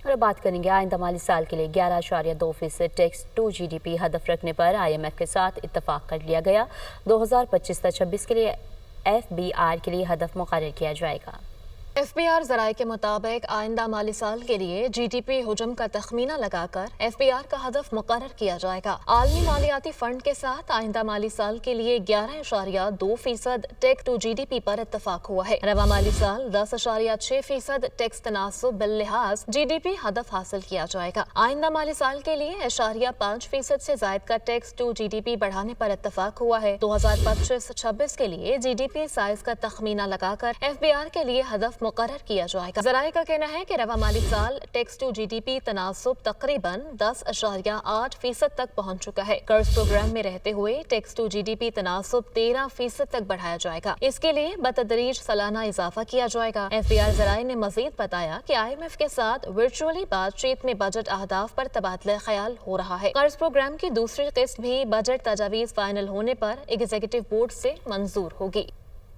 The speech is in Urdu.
اور اب بات کریں گے آئندہ مالی سال کے لیے 11.2% tax to G D P ہدف رکھنے پر IMF کے ساتھ اتفاق کر لیا گیا۔ 2025-26 کے لیے FBR کے لیے ہدف مقرر کیا جائے گا۔ FBR ذرائع کے مطابق آئندہ مالی سال کے لیے GDP حجم کا تخمینہ لگا کر FBR کا ہدف مقرر کیا جائے گا۔ عالمی مالیاتی فنڈ کے ساتھ آئندہ مالی سال کے لیے 11.2% ٹیکس ٹو GDP پر اتفاق ہوا ہے۔ رواں مالی سال 10.6% ٹیکس تناسب باللحاظ GDP ہدف حاصل کیا جائے گا۔ آئندہ مالی سال کے لیے 0.5% سے زائد کا ٹیکس ٹو GDP بڑھانے پر اتفاق ہوا ہے۔ 2025-26 کے لیے GDP سائز کا تخمینہ لگا کر FBR کے لیے ہدف مقرر کیا جائے گا۔ ذرائع کا کہنا ہے کہ رواں مالی سال ٹیکس ٹو GDP تناسب تقریباً 10.8% تک پہنچ چکا ہے۔ قرض پروگرام میں رہتے ہوئے ٹیکس ٹو GDP تناسب 13% تک بڑھایا جائے گا۔ اس کے لیے بتدریج سالانہ اضافہ کیا جائے گا۔ FBR ذرائع نے مزید بتایا کہ IMF کے ساتھ ورچوئلی بات چیت میں بجٹ اہداف پر تبادلہ خیال ہو رہا ہے۔ قرض پروگرام کی دوسری قسط بھی بجٹ تجاویز فائنل ہونے پر ایگزیکٹو بورڈ سے منظور ہوگی۔